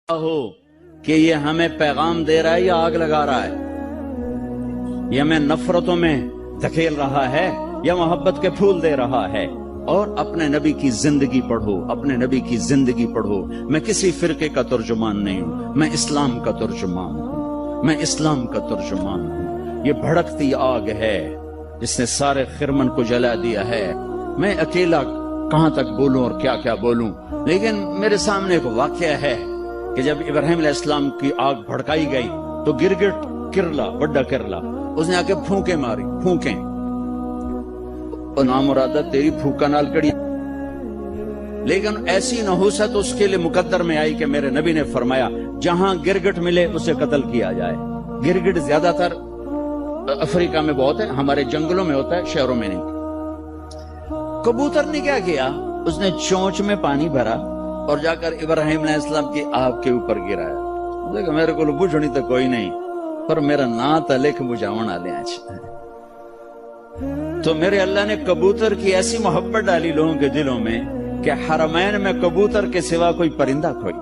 ہو کہ یہ ہمیں پیغام دے رہا ہے یا آگ لگا رہا ہے، یہ ہمیں نفرتوں میں دھکیل رہا ہے یا محبت کے پھول دے رہا ہے۔ اور اپنے نبی کی زندگی پڑھو، اپنے نبی کی زندگی پڑھو۔ میں کسی فرقے کا ترجمان نہیں ہوں، میں اسلام کا ترجمان ہوں، میں اسلام کا ترجمان ہوں۔ یہ بھڑکتی آگ ہے جس نے سارے خرمن کو جلا دیا ہے۔ میں اکیلا کہاں تک بولوں اور کیا کیا بولوں، لیکن میرے سامنے ایک واقعہ ہے کہ جب ابراہیم علیہ السلام کی آگ بھڑکائی گئی تو گرگٹ کرلا بڑا کرلا اس نے آ کے پھونکے ماری، پھونکیں اور نامرادہ تیری پھونکا نال کڑی، لیکن ایسی نحوست اس کے لیے مقدر میں آئی کہ میرے نبی نے فرمایا جہاں گرگٹ ملے اسے قتل کیا جائے۔ گرگٹ زیادہ تر افریقہ میں بہت ہے، ہمارے جنگلوں میں ہوتا ہے، شہروں میں نہیں۔ کبوتر نے کیا کیا، اس نے چونچ میں پانی بھرا اور جا کر ابراہیم علیہ السلام کی آگ کے اوپر گرایا۔ دیکھو میرے کو بجھنی تو کوئی نہیں، پر میرا نا تلک بجھاون آلے آج۔ تو میرے اللہ نے کبوتر کی ایسی محبت ڈالی لوگوں کے دلوں میں کہ حرمین میں کبوتر کے سوا کوئی پرندہ کوئی،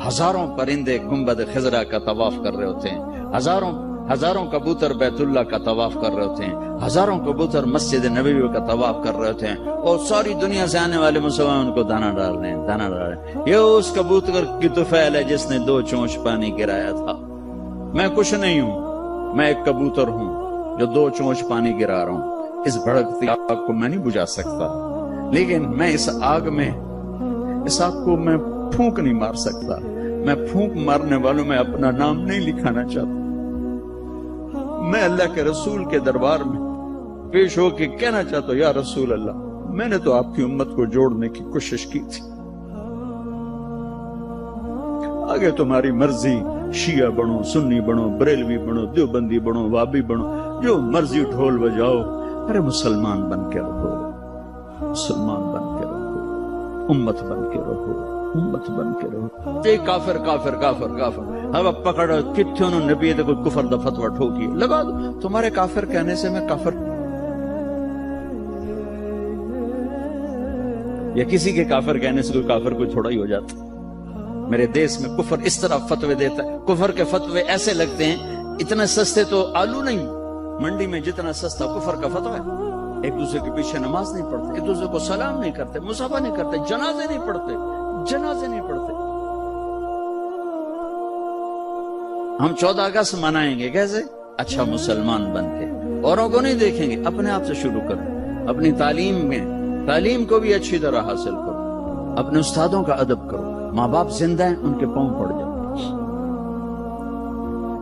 ہزاروں پرندے گنبد خضرا کا طواف کر رہے ہوتے ہیں، ہزاروں کبوتر بیت اللہ کا طواف کر رہے ہوتے ہیں، ہزاروں کبوتر مسجد نبوی کا طواف کر رہے ہوتے ہیں، اور ساری دنیا سے آنے والے مسلمان ان کو دانا ڈال رہے ہیں، دانا ڈال رہے ہیں۔ یہ اس کبوتر کی طفیل ہے جس نے 2 چونچ پانی گرایا تھا۔ میں کچھ نہیں ہوں، میں ایک کبوتر ہوں جو 2 چونچ پانی گرا رہا ہوں۔ اس بھڑکتی آگ کو میں نہیں بجھا سکتا، لیکن میں اس آگ کو میں پھونک نہیں مار سکتا۔ میں پھونک مارنے والوں میں اپنا نام نہیں لکھانا چاہتا۔ میں اللہ کے رسول کے دربار میں پیش ہو کے کہنا چاہتا ہوں، یا رسول اللہ، میں نے تو آپ کی امت کو جوڑنے کی کوشش کی تھی، آگے تمہاری مرضی، شیعہ بنو، سنی بنو، بریلوی بنو، دیوبندی بنو، وابی بنو، جو مرضی ڈھول بجاؤ، ارے مسلمان بن کے رہو، مسلمان بن کے رہو، امت بن کے رہو، امت بن کے رہو۔ یہ کافر کافر کافر کافر، اب پکڑ کتنے انہوں نبی دے کوئی کفر دا فتوہ ٹھوکی لگا دو۔ تمہارے کافر کہنے سے میں کافر، یا کسی کے کافر کہنے سے کوئی کافر کوئی تھوڑا ہی ہو جاتا۔ میرے دیس میں کفر اس طرح فتوے دیتا ہے، کفر کے فتوے ایسے لگتے ہیں اتنے سستے تو آلو نہیں، منڈی میں جتنا سستا کفر کا فتوہ ہے۔ ایک دوسرے کے پیچھے نماز نہیں پڑھتے، ایک دوسرے کو سلام نہیں کرتے، مصافحہ نہیں کرتے، جنازے نہیں پڑھتے، جنازے نہیں پڑھتے۔ ہم 14 اگست منائیں گے کیسے؟ اچھا مسلمان بن کے، اوروں کو نہیں دیکھیں گے، اپنے آپ سے شروع کرو۔ اپنی تعلیم کو بھی اچھی طرح حاصل کرو، اپنے استادوں کا ادب کرو۔ ماں باپ زندہ ہیں، ان کے پاؤں پڑ جاؤ۔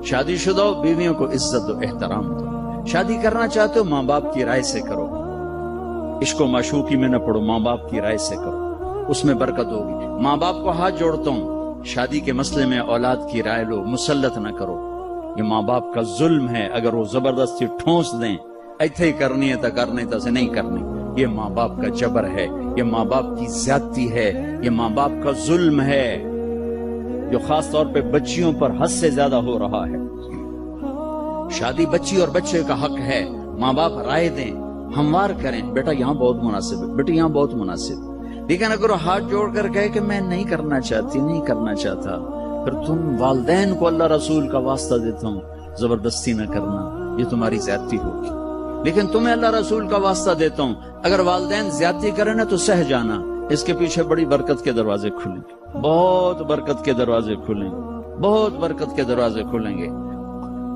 شادی شدہ بیویوں کو عزت و احترام دو۔ شادی کرنا چاہتے ہو ماں باپ کی رائے سے کرو، عشق و معشوقی میں نہ پڑو، ماں باپ کی رائے سے کرو، اس میں برکت ہوگی۔ ماں باپ کو ہاتھ جوڑتا ہوں، شادی کے مسئلے میں اولاد کی رائے لو، مسلط نہ کرو۔ یہ ماں باپ کا ظلم ہے، اگر وہ زبردستی ٹھونس دیں ایتھے ہی کرنی ہے تو کرنی تو سے نہیں کرنی، یہ ماں باپ کا جبر ہے، یہ ماں باپ کی زیادتی ہے، یہ ماں باپ کا ظلم ہے جو خاص طور پہ بچیوں پر حد سے زیادہ ہو رہا ہے۔ شادی بچی اور بچے کا حق ہے، ماں باپ رائے دیں، ہموار کریں، بیٹا یہاں بہت مناسب ہے، بیٹی یہاں بہت مناسب۔ لیکن اگر وہ ہاتھ جوڑ کر کہے کہ میں نہیں کرنا چاہتی، نہیں کرنا چاہتا، پھر تم والدین کو اللہ رسول کا واسطہ دیتا ہوں زبردستی نہ کرنا، یہ تمہاری زیادتی ہوگی۔ لیکن تمہیں اللہ رسول کا واسطہ دیتا ہوں، اگر والدین زیادتی کریں نا تو سہ جانا، اس کے پیچھے بڑی برکت کے دروازے کھلیں گے، بہت برکت کے دروازے کھلیں گے، بہت برکت کے دروازے کھلیں گے۔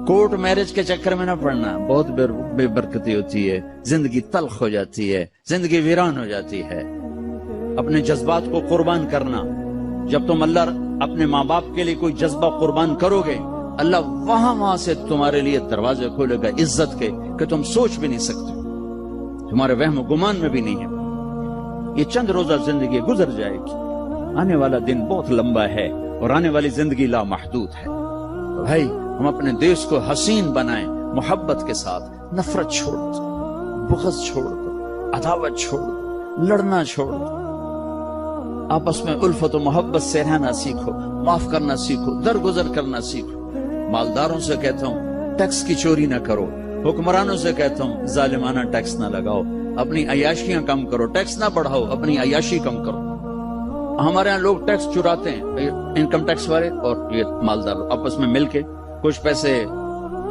کورٹ میرج کے چکر میں نہ پڑنا، بہت بے برکتی ہوتی ہے، زندگی تلخ ہو جاتی ہے، زندگی ویران ہو جاتی ہے۔ اپنے جذبات کو قربان کرنا، جب تم اللہ اپنے ماں باپ کے لیے کوئی جذبہ قربان کرو گے، اللہ وہاں سے تمہارے لیے دروازے کھولے گا عزت کے کہ تم سوچ بھی نہیں سکتے، تمہارے وہم و گمان میں بھی نہیں ہے۔ یہ چند روزہ زندگی گزر جائے گی، آنے والا دن بہت لمبا ہے اور آنے والی زندگی لامحدود ہے۔ تو بھائی ہم اپنے دیش کو حسین بنائیں، محبت کے ساتھ، نفرت چھوڑ دو، بغض چھوڑ دو، عداوت چھوڑ دو، لڑنا چھوڑ دو، آپس میں الفت و محبت سے رہنا سیکھو، معاف کرنا سیکھو، درگزر کرنا سیکھو۔ مالداروں سے کہتا ہوں ٹیکس کی چوری نہ کرو، حکمرانوں سے کہتا ہوں ظالمانہ ٹیکس نہ لگاؤ، اپنی عیاشیاں کم کرو، ٹیکس نہ بڑھاؤ، اپنی عیاشی کم کرو۔ ہمارے یہاں لوگ ٹیکس چراتے ہیں، انکم ٹیکس والے اور یہ مالدار آپس میں مل کے کچھ پیسے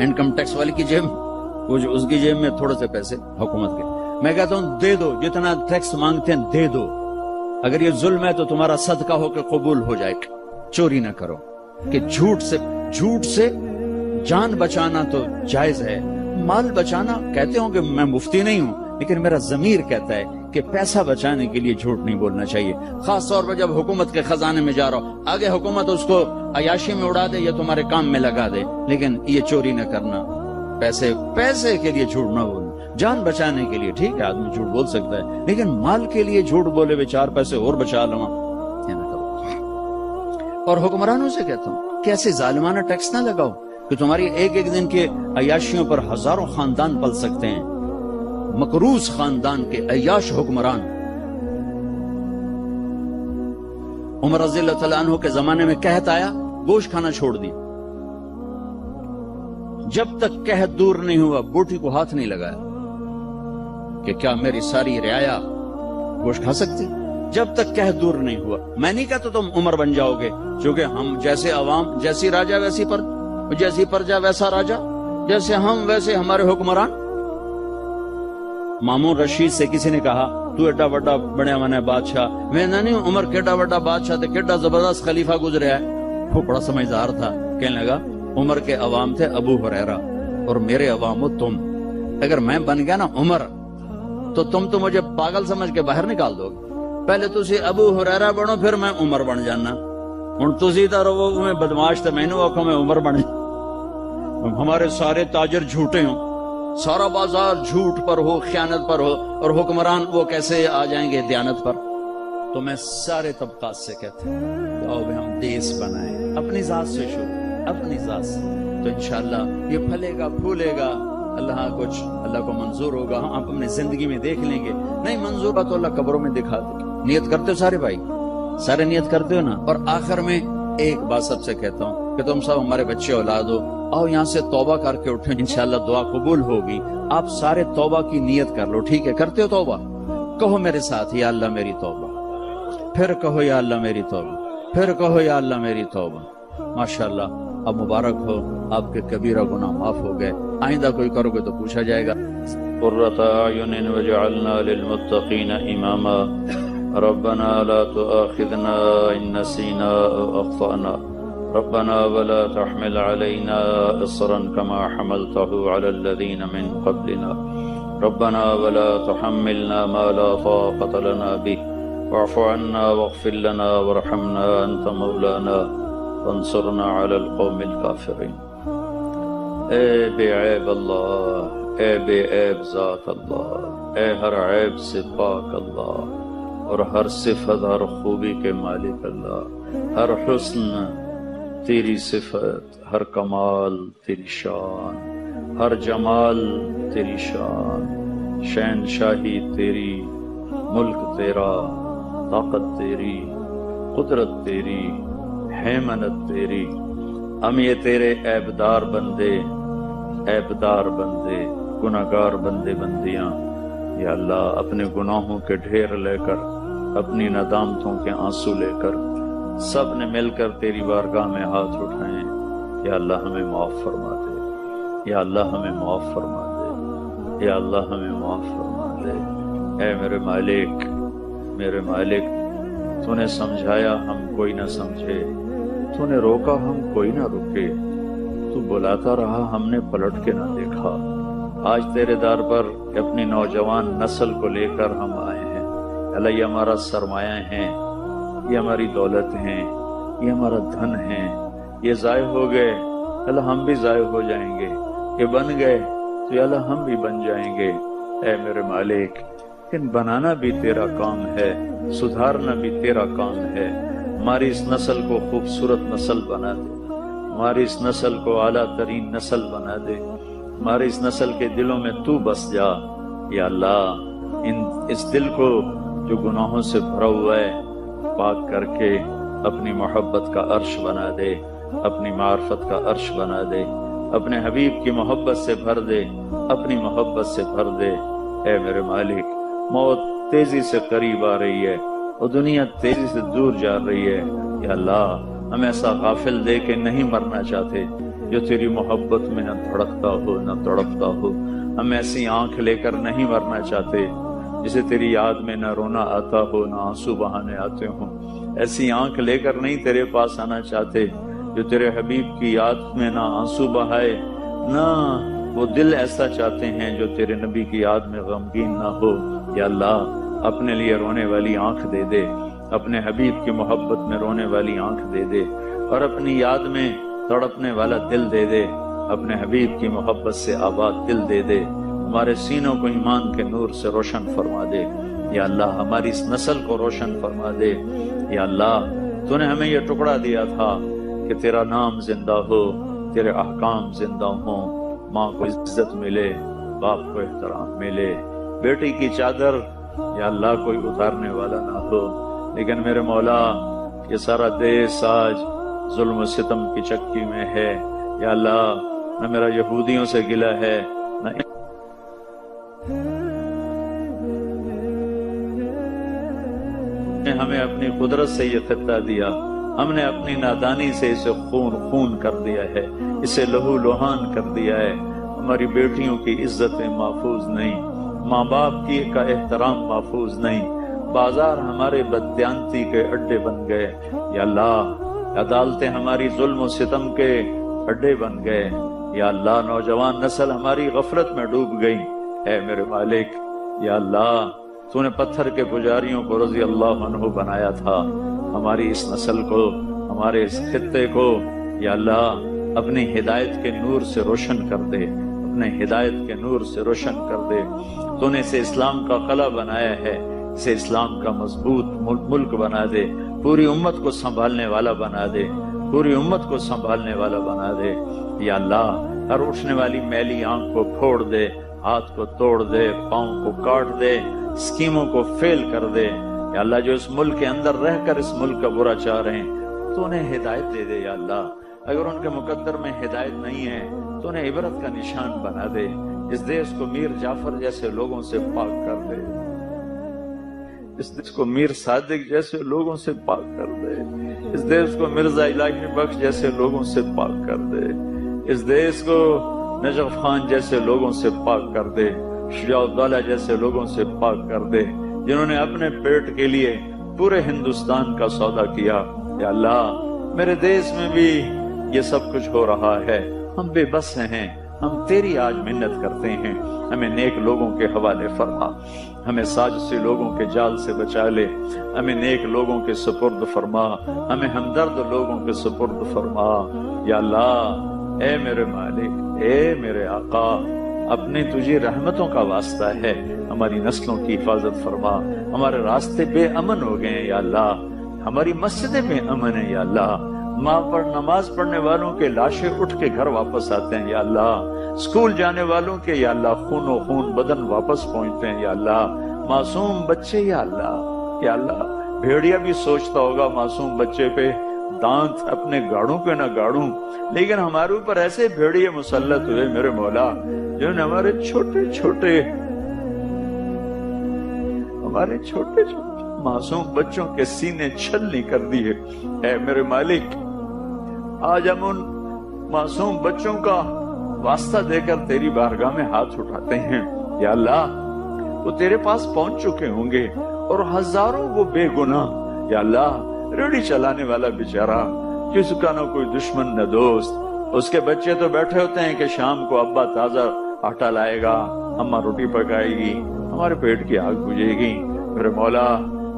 انکم ٹیکس والے کی جیب، کچھ اس کی جیب میں، تھوڑے سے پیسے حکومت کے۔ میں کہتا ہوں دے دو، جتنا ٹیکس مانگتے ہیں دے دو، اگر یہ ظلم ہے تو تمہارا صدقہ ہو کے قبول ہو جائے۔ چوری نہ کرو، کہ جھوٹ سے جان بچانا تو جائز ہے، مال بچانا کہتے ہوں کہ میں مفتی نہیں ہوں، لیکن میرا ضمیر کہتا ہے کہ پیسہ بچانے کے لیے جھوٹ نہیں بولنا چاہیے، خاص طور پر جب حکومت کے خزانے میں جا رہا ہو، آگے حکومت اس کو عیاشی میں اڑا دے یا تمہارے کام میں لگا دے، لیکن یہ چوری نہ کرنا، پیسے کے لیے جھوٹ نہ بولنا، جان بچانے کے لیے ٹھیک ہے آدمی جھوٹ بول سکتا ہے، لیکن مال کے لیے جھوٹ بولے بے چار پیسے اور بچا لوں یہ نہ کرو۔ اور حکمرانوں سے کہتا ہوں کہ ایسے ظالمانہ ٹیکس نہ لگاؤ کہ تمہاری ایک دن کے عیاشیوں پر ہزاروں خاندان پل سکتے ہیں، مقروض خاندان کے عیاش حکمران۔ عمر رضی اللہ تعالیٰ عنہ کے زمانے میں قحط آیا، گوشت کھانا چھوڑ دی، جب تک قحط دور نہیں ہوا بوٹی کو ہاتھ نہیں لگایا کہ کیا میری ساری رعایا گوشت کھا سکتی، جب تک قحط دور نہیں ہوا۔ میں نہیں کہتا تم عمر بن جاؤ گے، چونکہ ہم جیسے عوام، جیسی راجا ویسی جیسی پرجا ویسا راجا، جیسے ہم ویسے ہمارے حکمران۔ مامون رشید سے کسی نے کہا تو ایڈا بڑا بڑے من بادشاہ، میں نہیں ہوں، عمر کیڈا بڑا بادشاہ تھے، کیڈا زبردست خلیفہ گزریا ہے۔ وہ بڑا سمجھدار تھا، کہنے لگا عمر کے عوام تھے ابو ہریرہ اور میرے عوام ہو تم، اگر میں بن گیا نا عمر تو تم تو مجھے پاگل سمجھ کے باہر نکال دو گے، پہلے تسی ابو ہریرہ بنو پھر میں عمر بن جانا، ہن تسی تا رہو میں بدماش تے مینوں آکھو میں عمر بن جانا۔ ہمارے سارے تاجر جھوٹے ہوں، سارا بازار جھوٹ پر ہو، خیانت پر ہو، اور حکمران وہ کیسے آ جائیں گے دیانت پر؟ تو میں سارے طبقات سے کہتا ہوں آؤ ہم دیس بنائیں، اپنی ذات سے شروع، اپنی ذات سے، تو انشاءاللہ یہ پھلے گا پھولے گا، اللہ کو منظور ہوگا، ہم اپنی زندگی میں دیکھ لیں گے، نہیں منظور ہوا تو اللہ قبروں میں دکھا دے گا۔ نیت کرتے ہو سارے بھائی، سارے نیت کرتے ہو نا؟ اور آخر میں ایک بات سب سے کہتا ہوں کہ تم سب ہمارے بچے اولاد ہو، آؤ یہاں سے توبہ کر کے اٹھیں، انشاءاللہ دعا قبول ہوگی۔ آپ سارے توبہ کی نیت کر لو، ٹھیک ہے؟ کرتے ہو توبہ؟ کہو میرے ساتھ یا اللہ میری توبہ، پھر کہو یا اللہ میری توبہ، پھر کہو یا اللہ میری توبہ۔ ماشاءاللہ اب مبارک ہو، آپ کے کبیرہ گناہ معاف ہو گئے، آئندہ کوئی کرو گے تو پوچھا جائے گا۔ قرۃ اعین وجعلنا للمتقین اماما ربنا لا تؤاخذنا ان نسینا او اخطأنا ربنا ولا تحمل علينا إصرا كما حملته على الذين من قبلنا ربنا ولا تحملنا ما لا طاقة لنا به واعف عنا واغفر لنا وارحمنا أنت مولانا وانصرنا على القوم الكافرين۔ اے بے عیب اللہ، اے بے عیب ذات اللہ، اے ہر عیب سے پاک اللہ، اور ہر صفت ہر خوبی کے مالک اللہ، ہر حسن تیری صفت، ہر کمال تیری شان، ہر جمال تیری شان، شہنشاہی تیری، ملک تیرا، طاقت تیری، قدرت تیری، حیمنت تیری۔ ہم یہ تیرے عیبدار بندے، گناہگار بندے بندیاں، یا اللہ اپنے گناہوں کے ڈھیر لے کر، اپنی ندامتوں کے آنسو لے کر سب نے مل کر تیری بارگاہ میں ہاتھ اٹھائیں، یا اللہ ہمیں معاف فرما دے، یا اللہ ہمیں معاف فرما دے، یا اللہ ہمیں معاف فرما دے۔ اے میرے مالک تو نے سمجھایا ہم کوئی نہ سمجھے، تو نے روکا ہم کوئی نہ رکے، تو بلاتا رہا ہم نے پلٹ کے نہ دیکھا۔ آج تیرے در پر اپنی نوجوان نسل کو لے کر ہم آئے ہیں، اللہ یہ ہمارا سرمایہ ہیں، یہ ہماری دولت ہیں، یہ ہمارا دھن ہے، یہ ضائع ہو گئے اللہ ہم بھی ضائع ہو جائیں گے، یہ بن گئے تو یا اللہ ہم بھی بن جائیں گے۔ اے میرے مالک ان بنانا بھی تیرا کام ہے، سدھارنا بھی تیرا کام ہے، ہماری اس نسل کو خوبصورت نسل بنا دے، ہماری اس نسل کو اعلیٰ ترین نسل بنا دے، ہماری اس نسل کے دلوں میں تو بس جا یا اللہ۔ اس دل کو جو گناہوں سے بھرا ہوا ہے پاک کر کے اپنی محبت کا عرش بنا دے، اپنی معرفت کا عرش بنا دے، اپنے حبیب کی محبت سے بھر دے، اپنی محبت سے بھر دے۔ اے میرے مالک موت تیزی سے قریب آ رہی ہے، وہ دنیا تیزی سے دور جا رہی ہے. یا اللہ ہم ایسا غافل دے کے نہیں مرنا چاہتے جو تیری محبت میں نہ دھڑکتا ہو نہ تڑپتا ہو. ہم ایسی آنکھ لے کر نہیں مرنا چاہتے جسے تیری یاد میں نہ رونا آتا ہو نہ آنسو بہانے آتے ہوں. ایسی آنکھ لے کر نہیں تیرے پاس آنا چاہتے جو تیرے حبیب کی یاد میں نہ آنسو بہائے، نہ وہ دل ایسا چاہتے ہیں جو تیرے نبی کی یاد میں غمگین نہ ہو. یا اللہ اپنے لیے رونے والی آنکھ دے دے، اپنے حبیب کی محبت میں رونے والی آنکھ دے دے، اور اپنی یاد میں تڑپنے والا دل دے دے. اپنے حبیب کی محبت سے آباد دل دے دے. ہمارے سینوں کو ایمان کے نور سے روشن فرما دے. یا اللہ ہماری اس نسل کو روشن فرما دے. یا اللہ تو نے ہمیں یہ ٹکڑا دیا تھا کہ تیرا نام زندہ ہو، تیرے احکام زندہ ہوں، ماں کو عزت ملے، باپ کو احترام ملے. بیٹی کی چادر یا اللہ کوئی اتارنے والا نہ ہو. لیکن میرے مولا یہ سارا دیس آج ظلم و ستم کی چکی میں ہے. یا اللہ نہ میرا یہودیوں سے گلہ ہے نہ ہمیں اپنی قدرت سے یہ خطہ دیا، ہم نے اپنی نادانی سے اسے خون کر دیا ہے، اسے لہو لہان کر دیا ہے. ہماری بیٹیوں کی عزتیں محفوظ نہیں، ماں باپ کی کا احترام محفوظ نہیں. بازار ہمارے بددیانتی کے اڈے بن گئے. یا اللہ عدالتیں ہماری ظلم و ستم کے اڈے بن گئے. یا اللہ نوجوان نسل ہماری غفلت میں ڈوب گئی. اے میرے مالک یا اللہ تو نے پتھر کے پجاریوں کو رضی اللہ عنہ بنایا تھا. ہماری اس نسل کو، ہمارے اس خطے کو یا اللہ اپنی ہدایت کے نور سے روشن کر دے، اپنے ہدایت کے نور سے روشن کر دے. تو نے اسے اسلام کا قلعہ بنایا ہے، اسے اسلام کا مضبوط ملک بنا دے. پوری امت کو سنبھالنے والا بنا دے، پوری امت کو سنبھالنے والا بنا دے. یا اللہ ہر اٹھنے والی میلی آنکھ کو پھوڑ دے، ہاتھ کو توڑ دے، پاؤں کو کاٹ دے، اسکیموں کو فیل کر دے. یا اللہ جو اس ملک کے اندر رہ کر اس ملک کا برا چاہ رہے ہیں تو انہیں ہدایت دے دے. یا اللہ اگر ان کے مقدر میں ہدایت نہیں ہے تو انہیں عبرت کا نشان بنا دے. اس دیش کو میر جعفر جیسے لوگوں سے پاک کر دے، اس دیش کو میر صادق جیسے لوگوں سے پاک کر دے، اس دیش کو مرزا الہی بخش جیسے لوگوں سے پاک کر دے، اس دیش کو نجف خان جیسے لوگوں سے پاک کر دے، شجاع الدولہ جیسے لوگوں سے پاک کر دے جنہوں نے اپنے پیٹ کے لیے پورے ہندوستان کا سودا کیا. یا اللہ میرے دیش میں بھی یہ سب کچھ ہو رہا ہے، ہم بے بس ہیں، ہم تیری آج منت کرتے ہیں. ہمیں نیک لوگوں کے حوالے فرما، ہمیں سازشی لوگوں کے جال سے بچا لے، ہمیں نیک لوگوں کے سپرد فرما، ہمیں ہمدرد لوگوں کے سپرد فرما. یا اللہ اے میرے مالک، اے میرے آقا، اپنے تجھے رحمتوں کا واسطہ ہے ہماری نسلوں کی حفاظت فرما. ہمارے راستے بے امن ہو گئے ہیں یا اللہ، ہماری مسجدیں بے امن ہیں یا اللہ. ماں پر نماز پڑھنے والوں کے لاشیں اٹھ کے گھر واپس آتے ہیں یا اللہ. اسکول جانے والوں کے یا اللہ خون و خون بدن واپس پہنچتے ہیں یا اللہ. معصوم بچے یا اللہ، یا اللہ بھیڑیا بھی سوچتا ہوگا معصوم بچے پہ دانت اپنے گاڑوں پہ نہ گاڑوں، لیکن ہمارے اوپر ایسے بھیڑیے مسلط ہوئے میرے مولا جنہوں نے ہمارے چھوٹے چھوٹے معصوم بچوں کے سینے چھلنی کر دیے. اے میرے مالک آج ہم ان معصوم بچوں کا واسطہ دے کر تیری بارگاہ میں ہاتھ اٹھاتے ہیں. یا اللہ وہ تیرے پاس پہنچ چکے ہوں گے اور ہزاروں وہ بے گناہ. یا اللہ ریڑھی چلانے والا بیچارہ جس کا نہ کوئی دشمن نہ دوست، اس کے بچے تو بیٹھے ہوتے ہیں کہ شام کو ابا تازہ آٹا لائے گا، اماں روٹی پکائے گی، ہمارے پیٹ کی آگ بجھے گی. میرے مولا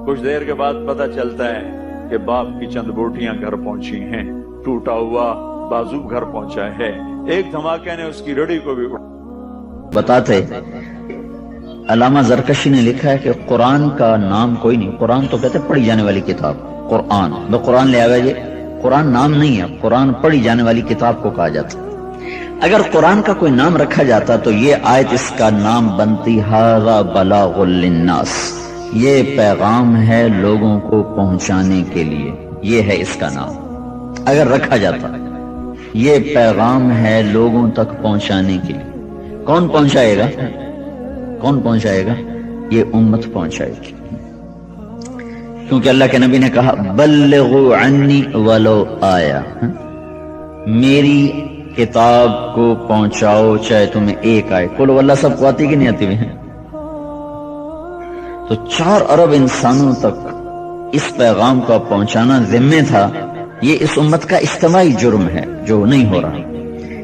کچھ دیر کے بعد پتہ چلتا ہے کہ باپ کی چند بوٹیاں گھر پہنچی ہیں، ٹوٹا ہوا بازو گھر پہنچا ہے، ایک دھماکے نے اس کی ریڑھی کو بھی بتاتے. علامہ زرکشی نے لکھا ہے کہ قرآن کا نام کوئی نہیں، قرآن تو کہتے پڑھی جانے والی کتاب. قرآن میں قرآن لے آگا، یہ قرآن نام نہیں ہے، قرآن پڑھی جانے والی کتاب کو کہا جاتا. اگر قرآن کا کوئی نام رکھا جاتا تو یہ آیت اس کا نام بنتی ھذا بلاغ للناس، یہ پیغام ہے لوگوں کو پہنچانے کے لیے، یہ ہے اس کا نام. اگر رکھا جاتا یہ پیغام ہے لوگوں تک پہنچانے کے لیے. کون پہنچائے گا؟ کون پہنچائے گا؟ یہ امت پہنچائے گی. کیونکہ اللہ کے نبی نے کہا بلغوا عنی ولو آیا، میری کتاب کو پہنچاؤ چاہے تمہیں ایک آئے۔ قل واللہ سب کو آتی کہ نہیں آتی ہوئی؟ تو 4 ارب انسانوں تک اس پیغام کا پہنچانا ذمہ تھا۔ یہ اس امت کا اجتماعی جرم ہے جو نہیں ہو رہا،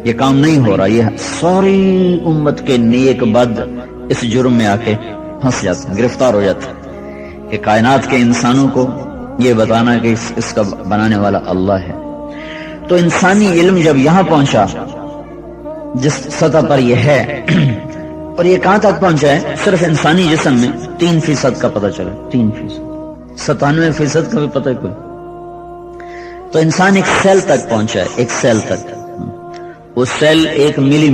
یہ کام نہیں ہو رہا۔ یہ ساری امت کے نیک بد اس جرم میں آ کے پھنس جاتے، گرفتار ہو جاتے کہ کائنات کے انسانوں کو یہ بتانا کہ اس کا بنانے والا اللہ ہے۔ تو انسانی علم جب یہاں پہنچا جس سطح پر یہ ہے، اور یہ کہاں تک پہنچا ہے؟ صرف انسانی جسم میں 3% کا پتہ چلا، 3%، 97% کا بھی پتہ کوئی۔ تو انسان ایک سیل تک پہنچا ہے، ایک سیل تک۔ وہ سیل 1 ملی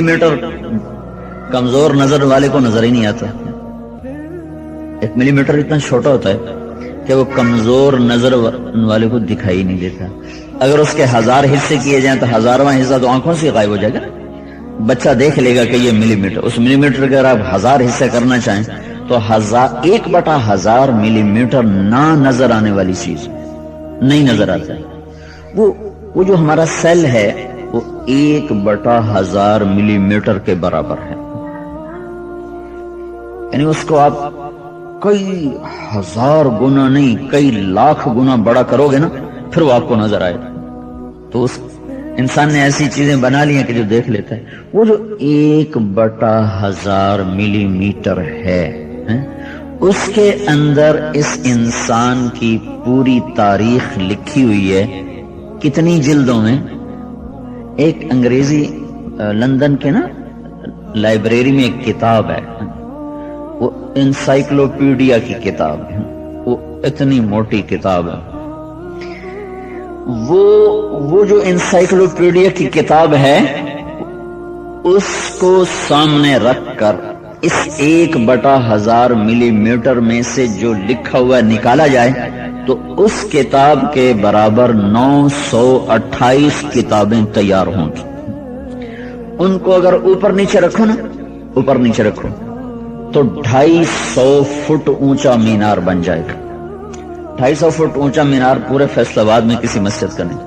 میٹر کمزور نظر والے کو نظر ہی نہیں آتا۔ 1 ملی میٹر اتنا چھوٹا ہوتا ہے کہ وہ کمزور نظر والے کو دکھائی نہیں دیتا۔ اگر اس کے 1000 حصے کیے جائیں تو 1000واں حصہ تو آنکھوں سے غائب ہو جائے گا۔ بچہ دیکھ لے گا کہ یہ ملی میٹر، اس ملی میٹر کے اگر آپ 1000 حصے کرنا چاہیں تو 1/1000 ملی میٹر نہ نظر آنے والی چیز نہیں نظر آتا ہے۔ وہ جو ہمارا سیل ہے وہ 1/1000 ملی میٹر کے برابر ہے، یعنی اس کو آپ کئی 1000 گنا نہیں، کئی لاکھ گنا بڑا کرو گے نا، پھر وہ آپ کو نظر آئے۔ تو اس انسان نے ایسی چیزیں بنا لی ہیں کہ جو دیکھ لیتا ہے۔ وہ جو 1/1000 ملی میٹر ہے، اس کے اندر اس انسان کی پوری تاریخ لکھی ہوئی ہے۔ کتنی جلدوں میں؟ ایک انگریزی لندن کے نا لائبریری میں ایک کتاب ہے، وہ انسائکلوپیڈیا کی کتاب ہے، وہ اتنی موٹی کتاب ہے۔ وہ جو انسائکلوپیڈیا کی کتاب ہے اس کو سامنے رکھ کر اس 1/1000 ملی میٹر میں سے جو لکھا ہوا نکالا جائے تو اس کتاب کے برابر 928 کتابیں تیار ہوں گی۔ ان کو اگر اوپر نیچے رکھو نا، اوپر نیچے رکھو تو 250 فٹ اونچا مینار بن جائے گا۔ 250 فٹ اونچا مینار پورے فیصل آباد میں کسی مسجد کا نہیں۔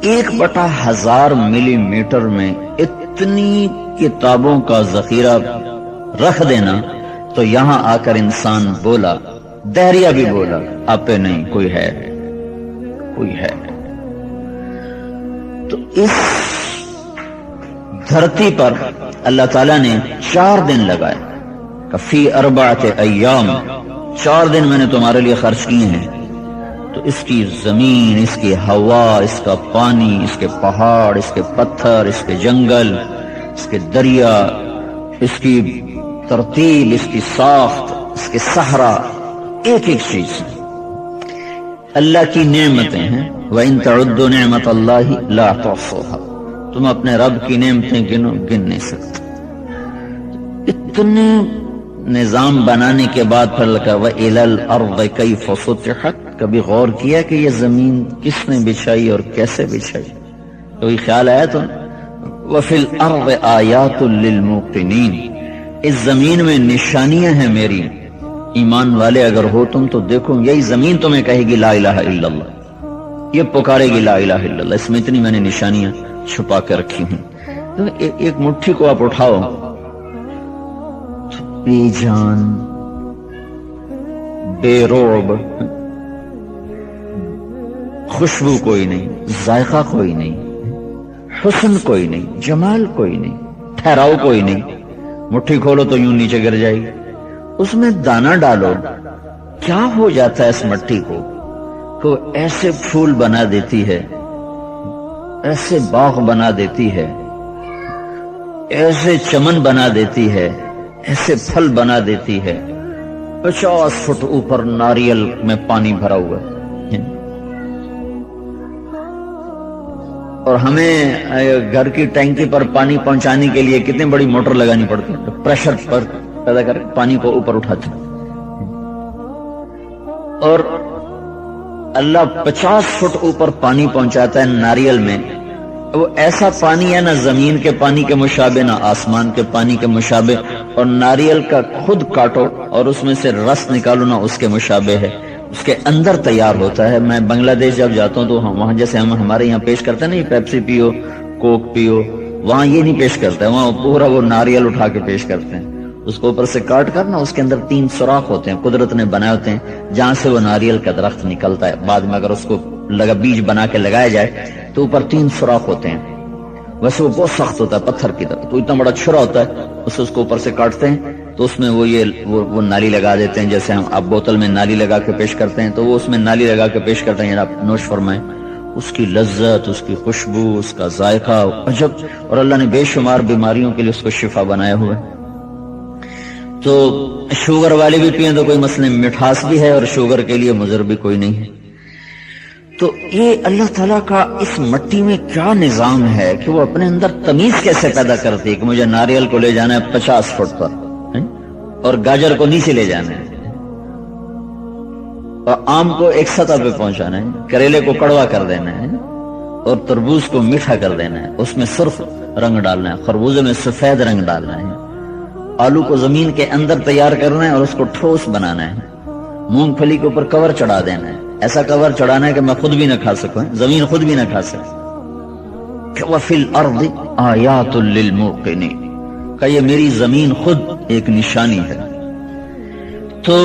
1/1000 ملی میٹر میں اتنی کتابوں کا ذخیرہ رکھ دینا، تو یہاں آ کر انسان بولا، دہریہ بھی بولا، آپ پہ نہیں، کوئی ہے، کوئی ہے۔ تو اس دھرتی پر اللہ تعالیٰ نے 4 دن لگائے، فی 4 ایام، 4 دن میں نے تمہارے لیے خرچ کیے ہیں۔ تو اس کی زمین، اس کی ہوا، اس کا پانی، اس کے پہاڑ، اس کے پتھر، اس کے جنگل، اس کے دریا، اس کی ترتیب، اس کی ساخت، اس کے صحرا، ایک ایک چیز اللہ کی نعمتیں ہیں۔ وَإِن تَعُدُّوا نِعْمَةَ اللَّهِ لَا تُحْصُوهَا، تم اپنے رب کی نعمتیں گنو، گن نہیں سکتے۔ اتنے نظام بنانے کے بعد پھر لکھا وَإِلَى الْأَرْضِ كَيْفَ سُطِحَتْ، کبھی غور کیا کہ یہ زمین کس نے بچھائی اور کیسے بچھائی؟ کوئی خیال آیا تو وَفِي الْأَرْضِ آيَاتٌ لِلْمُوقِنِينَ، اس زمین میں نشانیاں ہیں میری، ایمان والے اگر ہو تم تو دیکھو، یہی زمین تمہیں کہے گی لا الہ الا اللہ، یہ پکارے گی لا الہ الا اللہ، اس میں اتنی میں نے نشانیاں چھپا کے رکھی ہوں۔ تو ایک مٹھی کو آپ اٹھاؤ، بے جان، بے رعب، خوشبو کوئی نہیں، ذائقہ کوئی نہیں، حسن کوئی نہیں، جمال کوئی نہیں، ٹھہراؤ کوئی نہیں، مٹھی کھولو تو یوں نیچے گر جائے گی۔ اس میں دانہ ڈالو، کیا ہو جاتا ہے اس مٹی کو کہ وہ ایسے پھول بنا دیتی ہے، ایسے باغ بنا دیتی ہے، ایسے چمن بنا دیتی ہے، ایسے پھل بنا دیتی ہے۔ 50 فٹ اوپر ناریل میں پانی بھرا ہوا ہے، اور ہمیں گھر کی ٹینکی پر پانی پہنچانے کے لیے کتنی بڑی موٹر لگانی پڑتی ہے، پریشر پر پیدا کر پانی کو اوپر اٹھاتے ہیں۔ اور اللہ 50 فٹ اوپر پانی پہنچاتا ہے ناریل میں، وہ ایسا پانی ہے نہ زمین کے پانی کے مشابہ، نہ آسمان کے پانی کے مشابہ، اور ناریل کا خود کاٹو اور اس میں سے رس نکالو نا اس کے مشابہ ہے، اس کے اندر تیار ہوتا ہے۔ میں بنگلہ دیش جب جاتا ہوں تو وہاں جیسے ہم ہمارے یہاں پیش کرتے ہیں نا، یہ پیپسی پیو، کوک پیو، وہاں یہ نہیں پیش کرتے، وہاں پورا وہ ناریل اٹھا کے پیش کرتے ہیں، اس کو اوپر سے کاٹ کر نا اس کے اندر 3 سوراخ ہوتے ہیں، قدرت نے بنائے ہوتے ہیں جہاں سے وہ ناریل کا درخت نکلتا ہے۔ بعد میں اگر اس کو بیج بنا کے لگایا جائے تو اوپر 3 سوراخ ہوتے ہیں، ویسے وہ بہت سخت ہوتا ہے پتھر کی طرح، تو اتنا بڑا چھرا ہوتا ہے، اس کو اوپر سے کاٹتے ہیں تو اس میں وہ نالی لگا دیتے ہیں، جیسے ہم آپ بوتل میں نالی لگا کے پیش کرتے ہیں تو وہ اس میں نالی لگا کے پیش کرتے ہیں، یعنی آپ نوش فرمائیں۔ اس کی لذت، اس کی خوشبو، اس کا ذائقہ عجب، اور اللہ نے بے شمار بیماریوں کے لیے اس کو شفا بنایا ہوا ہے۔ تو شوگر والے بھی پئیں تو کوئی مسئلہ، مٹھاس بھی ہے اور شوگر کے لیے مضر بھی کوئی نہیں ہے۔ تو یہ اللہ تعالیٰ کا اس مٹی میں کیا نظام ہے کہ وہ اپنے اندر تمیز کیسے پیدا کرتی ہے کہ مجھے ناریل کو لے جانا ہے 50 فٹ پر اور گاجر کو نیچے لے جانا ہے، اور آم کو ایک سطح پہ پہنچانا ہے، کریلے کو کڑوا کر دینا ہے، اور تربوز کو میٹھا کر دینا ہے، اس میں سرخ رنگ ڈالنا ہے، خربوزے میں سفید رنگ ڈالنا ہے، آلو کو زمین کے اندر تیار کرنا ہے اور اس کو ٹھوس بنانا ہے، مونگ پھلی کے اوپر کور چڑھا دینا ہے، ایسا کور چڑھانا ہے کہ میں خود بھی نہ کھا سکوں، زمین خود بھی نہ کھا سکے۔ وَفِي الْأَرْضِ آیَاتٌ لِلْمُوقِنِينَ، کہ یہ میری زمین خود ایک نشانی ہے۔ تو